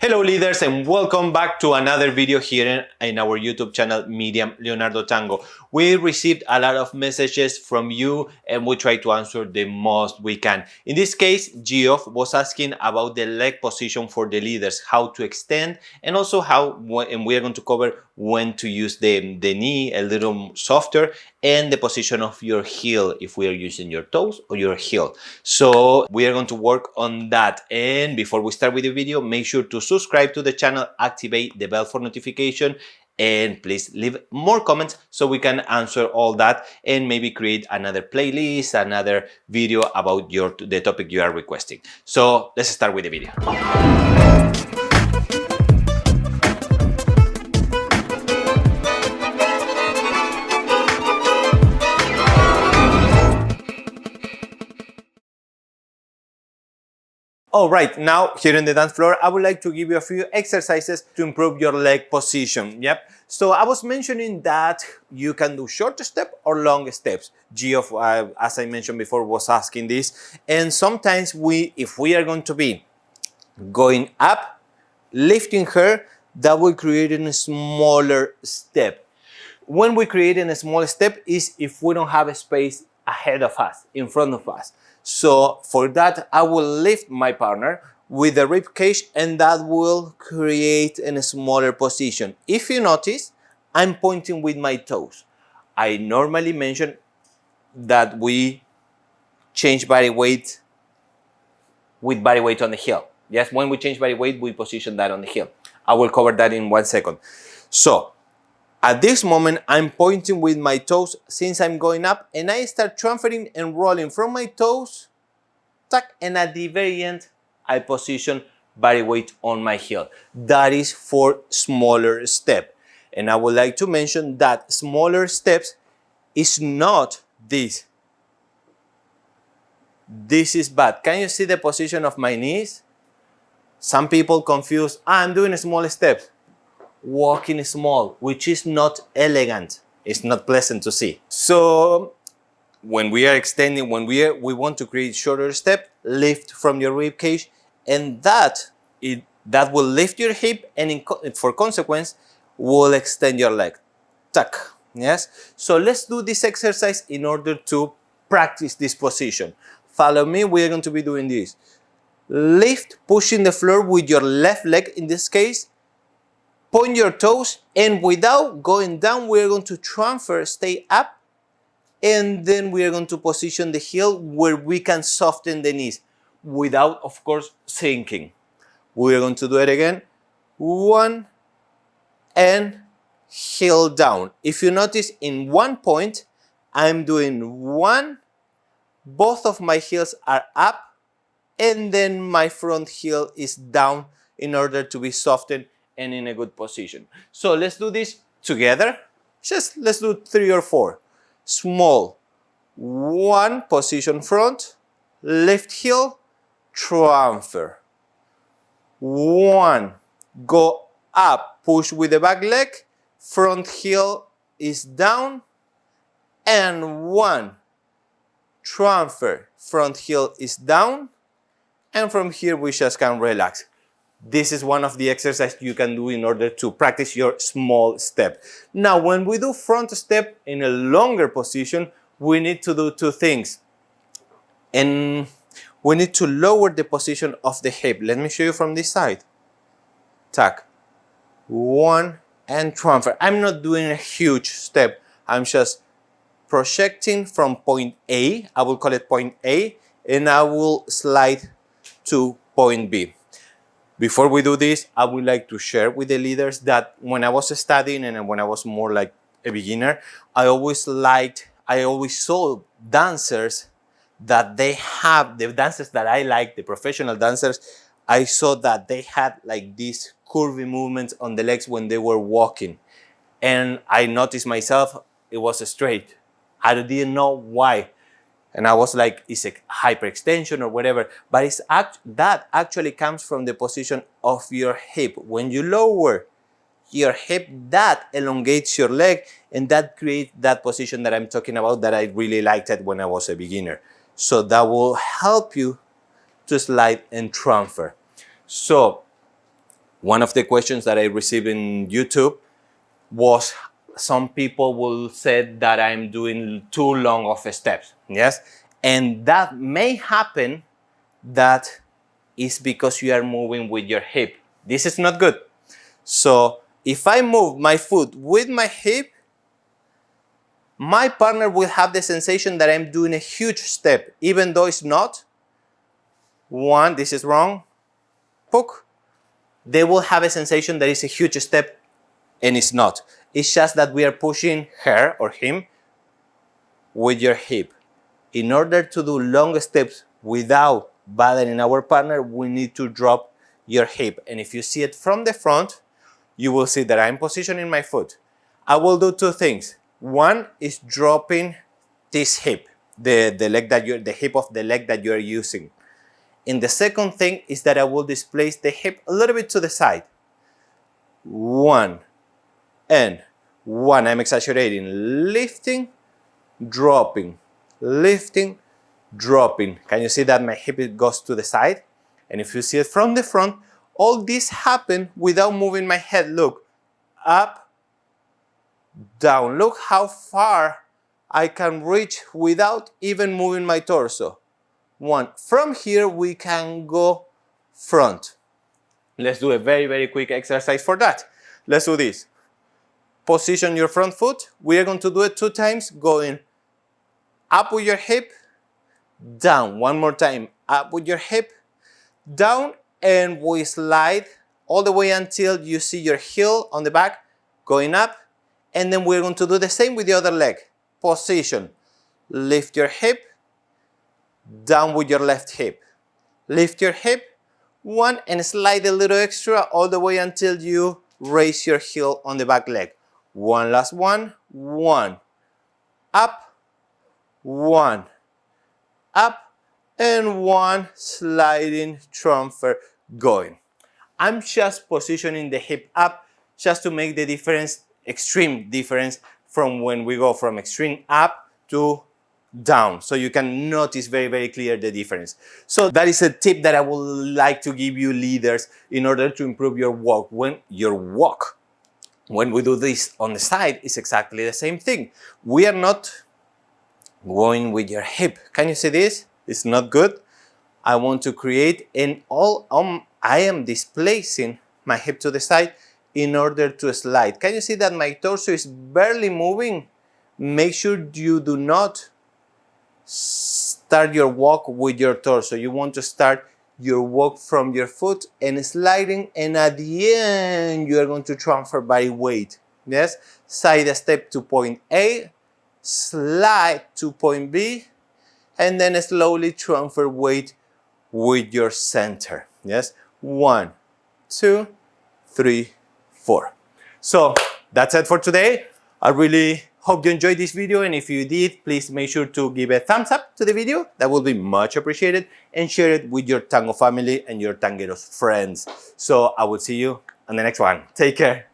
Hello leaders and welcome back to another video here in our YouTube channel Miriam, Leonardo, Tango. We received a lot of messages from you and we try to answer the most we can. In this case, Geoff was asking about the leg position for the leaders, how to extend, and also and we are going to cover when to use the knee a little softer and the position of your heel if we are using your toes or your heel. So we are going to work on that. And before we start with the video, make sure to subscribe to the channel, activate the bell for notification, and please leave more comments so we can answer all that and maybe create another playlist, another video about the topic you are requesting. So let's start with the video. All right, now here in the dance floor, I would like to give you a few exercises to improve your leg position. Yep. So I was mentioning that you can do short step or long steps. Geoff, as I mentioned before, was asking this. And sometimes if we are going to be going up, lifting her, that will create a smaller step. When we create a small step is if we don't have a space ahead of us, in front of us. So for that, I will lift my partner with the rib cage and that will create a smaller position. If you notice, I'm pointing with my toes. I normally mention that we change body weight with body weight on the heel. Yes, when we change body weight, we position that on the heel. I will cover that in 1 second. So at this moment, I'm pointing with my toes since I'm going up and I start transferring and rolling from my toes, tack, and at the very end, I position body weight on my heel. That is for smaller step. And I would like to mention that smaller steps is not this. This is bad. Can you see the position of my knees? Some people confuse, I'm doing a small step. Walking small, which is not elegant. It's not pleasant to see. So when we are extending, when we want to create shorter step, lift from your rib cage, and that will lift your hip and for consequence will extend your leg. Tuck. Yes. So let's do this exercise in order to practice this position. Follow me. We are going to be doing this. Lift, pushing the floor with your left leg in this case. Point your toes, and without going down, we are going to transfer, stay up, and then we are going to position the heel where we can soften the knees without, of course, sinking. We are going to do it again. 1 and heel down. If you notice, in 1 point, I'm doing 1, both of my heels are up, and then my front heel is down in order to be softened and in a good position. So let's do this together. Let's do 3 or 4. Small. 1, position front, lift heel, transfer. 1, go up, push with the back leg, front heel is down, and 1, transfer, front heel is down, and from here we just can relax. This is one of the exercises you can do in order to practice your small step. Now, when we do front step in a longer position, we need to do 2 things. And we need to lower the position of the hip. Let me show you from this side. Tack. 1 and transfer. I'm not doing a huge step. I'm just projecting from point A. I will call it point A. And I will slide to point B. Before we do this, I would like to share with the leaders that when I was studying and when I was more like a beginner, I always saw dancers that the dancers that I like, the professional dancers, I saw that they had like these curvy movements on the legs when they were walking. And I noticed myself, it was straight. I didn't know why. And I was like, it's a hyperextension or whatever. But that actually comes from the position of your hip. When you lower your hip, that elongates your leg. And that creates that position that I'm talking about that I really liked it when I was a beginner. So that will help you to slide and transfer. So One of the questions that I received in YouTube was, some people will say that I'm doing too long of steps, yes? And that may happen, that is because you are moving with your hip. This is not good. So if I move my foot with my hip, my partner will have the sensation that I'm doing a huge step, even though it's not. One, this is wrong. Poke. They will have a sensation that it's a huge step, and it's not. It's just that we are pushing her or him with your hip. In order to do long steps without bothering our partner, we need to drop your hip. And if you see it from the front, you will see that I'm positioning my foot. I will do two things. One is dropping this hip, the hip of the leg that you're using. And the second thing is that I will displace the hip a little bit to the side. One and one. I'm exaggerating. Lifting, dropping, lifting, dropping. Can you see that my hip goes to the side? And if you see it from the front, all this happen without moving my head. Look, up, down. Look how far I can reach without even moving my torso. One. From here we can go front. Let's do a very, very quick exercise for that. Let's do this. Position your front foot. We are going to do it 2 times, going up with your hip, down. One more time. Up with your hip, down, and we slide all the way until you see your heel on the back going up. And then we're going to do the same with the other leg. Position. Lift your hip, down with your left hip. Lift your hip, one, and slide a little extra all the way until you raise your heel on the back leg. One last one. One. Up, one. Up, and one. Sliding, transfer, going. I'm just positioning the hip up just to make the difference, extreme difference, from when we go from extreme up to down, so you can notice very, very clear the difference. So that is a tip that I would like to give you, leaders, in order to improve your walk. When we do this on the side, it's exactly the same thing. We are not going with your hip. Can you see this? It's not good. I want to create an I am displacing my hip to the side in order to slide. Can you see that my torso is barely moving? Make sure you do not start your walk with your torso. You want to start your walk from your foot and sliding, and at the end you are going to transfer body weight. Yes, side step to point A, slide to point B, and then slowly transfer weight with your center. Yes, 1, 2, 3, 4. So that's it for today. I really hope you enjoyed this video, and if you did, please make sure to give a thumbs up to the video. That will be much appreciated, and share it with your tango family and your tangueros friends. So I will see you on the next one. Take care.